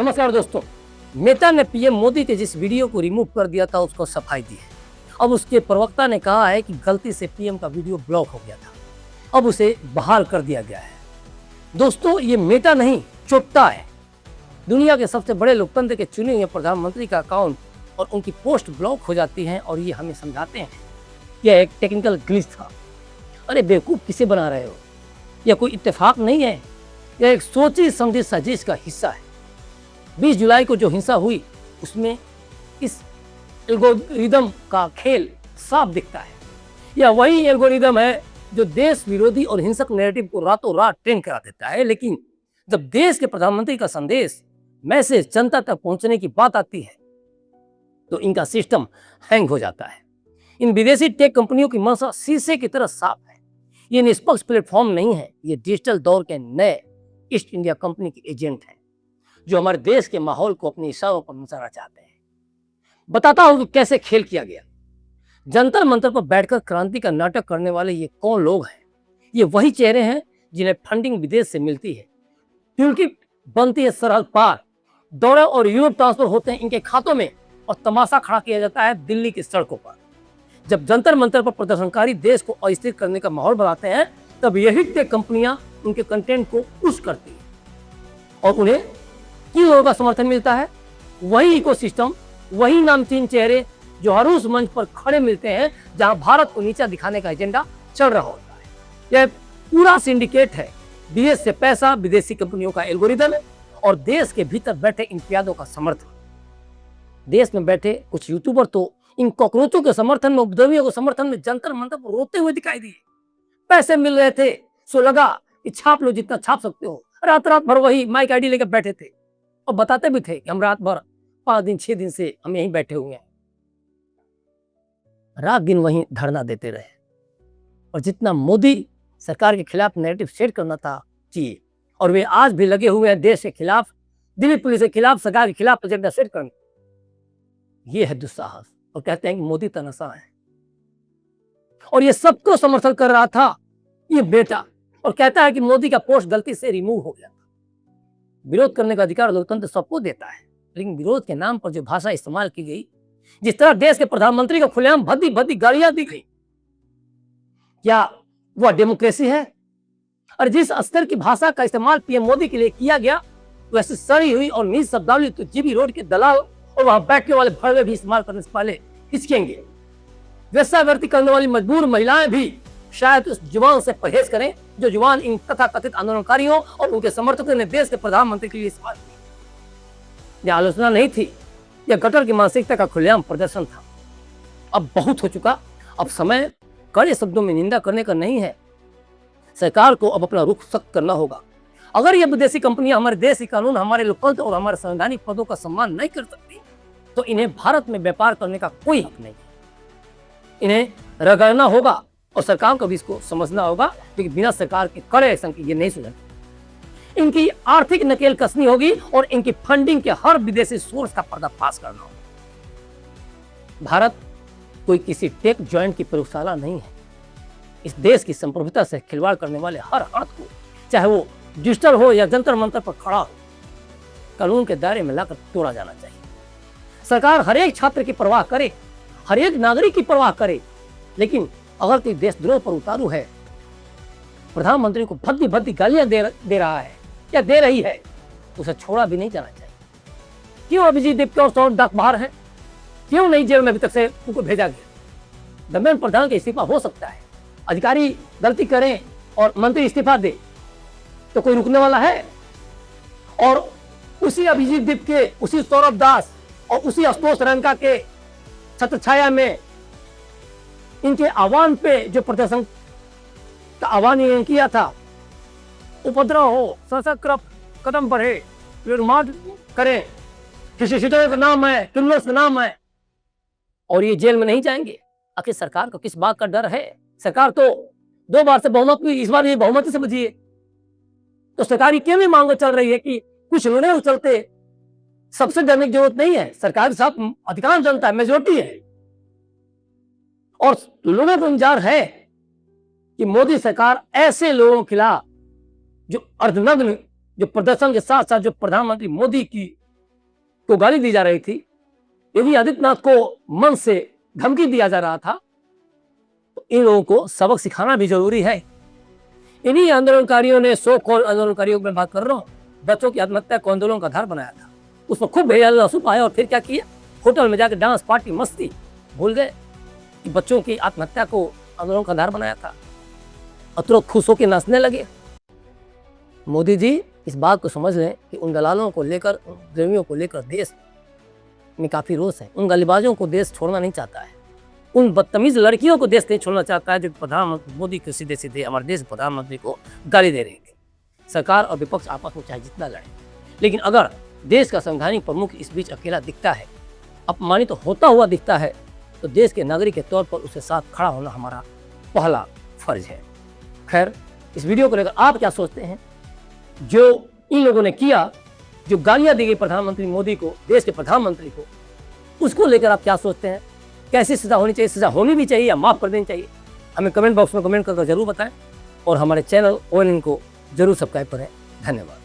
नमस्कार दोस्तों, मेटा ने पीएम मोदी के जिस वीडियो को रिमूव कर दिया था उसको सफाई दी है। अब उसके प्रवक्ता ने कहा है कि गलती से पीएम का वीडियो ब्लॉक हो गया था, अब उसे बहाल कर दिया गया है। दोस्तों, ये मेटा नहीं, चोट्टा है। दुनिया के सबसे बड़े लोकतंत्र के चुने हुए प्रधानमंत्री का अकाउंट और उनकी पोस्ट ब्लॉक हो जाती हैं और ये हमें समझाते हैं यह एक टेक्निकल ग्लिच था। अरे बेवकूफ़ किसे बना रहे हो? यह कोई इत्तेफाक नहीं है, यह एक सोची समझी साजिश का हिस्सा है। 20 जुलाई को जो हिंसा हुई उसमें इस एल्गोरिदम का खेल साफ दिखता है। यह वही एल्गोरिदम है जो देश विरोधी और हिंसक नैरेटिव को रातों रात ट्रेंड करा देता है, लेकिन जब देश के प्रधानमंत्री का संदेश मैसेज जनता तक पहुंचने की बात आती है तो इनका सिस्टम हैंग हो जाता है। इन विदेशी टेक कंपनियों की मंशा शीशे की तरह साफ है। ये निष्पक्ष प्लेटफॉर्म नहीं है, ये डिजिटल दौर के नए ईस्ट इंडिया कंपनी के एजेंट हैं जो हमारे देश के माहौल को अपने इशारों पर नचाना चाहते हैं। बताता हूं कि कैसे खेल किया गया। जंतर मंतर पर बैठकर क्रांति का नाटक करने वाले ये कौन लोग हैं? ये वही चेहरे हैं जिन्हें फंडिंग विदेश से मिलती है, क्योंकि बनती है सरहद पार, डॉलर और यूरोप ट्रांसफर होते हैं इनके खातों में और तमाशा खड़ा किया जाता है दिल्ली की सड़कों पर। जब जंतर मंतर पर प्रदर्शनकारी देश को अस्थिर करने का माहौल बनाते हैं तब यही टेक कंपनियां उनके कंटेंट को पुश करती हैं और उन्हें किन लोगों का समर्थन मिलता है? वही इकोसिस्टम, वही नामचीन चेहरे जो हर उस मंच पर खड़े मिलते हैं जहां भारत को नीचा दिखाने का एजेंडा चल रहा होता है। यह पूरा सिंडिकेट है, विदेश से पैसा, विदेशी कंपनियों का एल्गोरिदम और देश के भीतर बैठे इंतजामियों का समर्थन। देश में बैठे कुछ यूट्यूबर तो इन कॉकरोचों के समर्थन में, उपद्रवियों के समर्थन में जंतर मंतर पर रोते हुए दिखाई दिए। पैसे मिल रहे थे सो लगा कि छाप लो जितना छाप सकते हो। रात रात भर वही माइक आईडी लेकर बैठे थे और बताते भी थे कि हम रात भर 5 दिन 6 दिन से हम यहीं बैठे हुए हैं। रात दिन वहीं धरना देते रहे और जितना मोदी सरकार के खिलाफ नैरेटिव सेट करना था चाहिए, और वे आज भी लगे हुए हैं देश के खिलाफ, दिल्ली पुलिस के खिलाफ, सरकार के खिलाफ एजेंडा सेट करने। ये है दुस्साहस और कहते हैं कि मोदी तनाशा है। और ये सबको समर्थन कर रहा था ये बेटा, और कहता है कि मोदी का पोस्ट गलती से रिमूव हो गया। विरोध करने का अधिकार लोकतंत्र सबको देता है, लेकिन विरोध के नाम पर जो भाषा इस्तेमाल की गई, जिस तरह देश के प्रधानमंत्री को खुलेआम भद्दी भद्दी गालियां दी गई, क्या वह डेमोक्रेसी है? और जिस स्तर की भाषा का इस्तेमाल पीएम मोदी के लिए किया गया वैसे सड़ी हुई और नीच शब्दावली तो जीबी रोड के दलाल और वहां बैठने वाले भड़वे भी इस्तेमाल करने से पहले हिचकेंगे। वेश्यावृत्ति करने वाली मजबूर महिलाएं भी शायद उस जुबान से परहेज करें जो जुबान इन तथाकथित आंदोलनकारियों और उनके समर्थकों ने देश के प्रधानमंत्री के लिए इस्तेमाल की। यह आलोचना नहीं थी, यह गटर की मानसिकता का खुलेआम प्रदर्शन था। अब बहुत हो चुका, अब समय कड़े शब्दों में निंदा करने का नहीं है। सरकार को अब अपना रुख सख्त करना होगा। अगर यह विदेशी कंपनियां हमारे देश के कानून, हमारे लोकतंत्र और हमारे संवैधानिक पदों का सम्मान नहीं कर सकती तो इन्हें भारत में व्यापार करने का कोई हक नहीं। इन्हें रगड़ना होगा और सरकार को भी इसको समझना होगा, क्योंकि बिना सरकार के कड़े एक्शन के ये नहीं सुधर। इनकी आर्थिक नकेल कसनी होगी और इनकी फंडिंग के हर विदेशी सोर्स का पर्दाफाश करना होगा। भारत कोई किसी टेक जॉइंट की प्रयोगशाला नहीं है। इस देश की संप्रभुता से खिलवाड़ करने वाले हर हाथ को, चाहे वो डिजिटल हो या जंतर मंतर पर खड़ा हो, कानून के दायरे में लाकर तोड़ा जाना चाहिए। सरकार हर एक छात्र की परवाह करे, हर एक नागरिक की परवाह करे, लेकिन अगर कोई देशद्रोह पर उतारू है, प्रधानमंत्री को भद्दी भद्दी गालियां दे रहा है या दे रही है, तो उसे छोड़ा भी नहीं जाना चाहिए। क्यों अभिजीत दीप और 100 डाक बाहर है? क्यों नहीं जेल में अभी तक से उनको भेजा गया? धर्मेंद्र प्रधान का इस्तीफा हो सकता है, अधिकारी गलती करें और मंत्री इस्तीफा दे तो कोई रुकने वाला है? और उसी अभिजीत दीप के, उसी सौरभ दास और उसी आशुतोष रंका के छत्र छाया में इनके आह्वान पे जो प्रदर्शन का आह्वान किया था, उपद्रव हो, सशक्त कदम बढ़े, निर्माण करें, किसी सीटों का नाम है, क्रिमिनल्स का नाम है, और ये जेल में नहीं जाएंगे। आखिर सरकार को किस बात का डर है? सरकार तो 2 बार से बहुमत हुई, इस बार ये बहुमत से बची है। तो सरकार क्यों नहीं मांग चल रही है कि कुछ निर्णय उछलते? सबसे डरने की जरूरत नहीं है, सरकार के साथ अधिकांश जनता है, मेजोरिटी है, और लोगों को इंतजार है कि मोदी सरकार ऐसे लोगों के खिलाफ जो अर्धनग्न, जो प्रदर्शन के साथ साथ जो प्रधानमंत्री मोदी की को गाली दी जा रही थी, यदि आदित्यनाथ को मन से धमकी दिया जा रहा था, तो इन लोगों को सबक सिखाना भी जरूरी है। इन्हीं आंदोलनकारियों ने, सो कॉल्ड आंदोलनकारियों की मैं बात कर रहा हूँ, बच्चों की आत्महत्या को आंदोलन का आधार बनाया था। उसमें खूब भेजा आया और फिर क्या किया, होटल में जाकर डांस पार्टी मस्ती, भूल गए कि बच्चों की आत्महत्या को आंदोलन का आधार बनाया था, और तुरंत खुश होकर नाचने लगे। मोदी जी इस बात को समझ लें कि उन दलालों को लेकर, प्रेमियों को लेकर देश में काफी रोष है। उन गलीबाजों को देश छोड़ना नहीं चाहता है, उन बदतमीज लड़कियों को देश नहीं छोड़ना चाहता है जो प्रधानमंत्री मोदी को सीधे सीधे हमारे देश प्रधानमंत्री को गाली दे रहे थे। सरकार और विपक्ष आपस में चाहे जितना लड़े, लेकिन अगर देश का संवैधानिक प्रमुख इस बीच अकेला दिखता है, अपमानित तो होता हुआ दिखता है, तो देश के नागरिक के तौर पर उसके साथ खड़ा होना हमारा पहला फर्ज है। खैर, इस वीडियो को लेकर आप क्या सोचते हैं? जो इन लोगों ने किया, जो गालियां दी गई प्रधानमंत्री मोदी को, देश के प्रधानमंत्री को, उसको लेकर आप क्या सोचते हैं? कैसी सजा होनी चाहिए? सजा होनी भी चाहिए या माफ कर देनी चाहिए? हमें कमेंट बॉक्स में कमेंट करके जरूर बताएं, और हमारे चैनल ONN को जरूर सब्सक्राइब करें। धन्यवाद।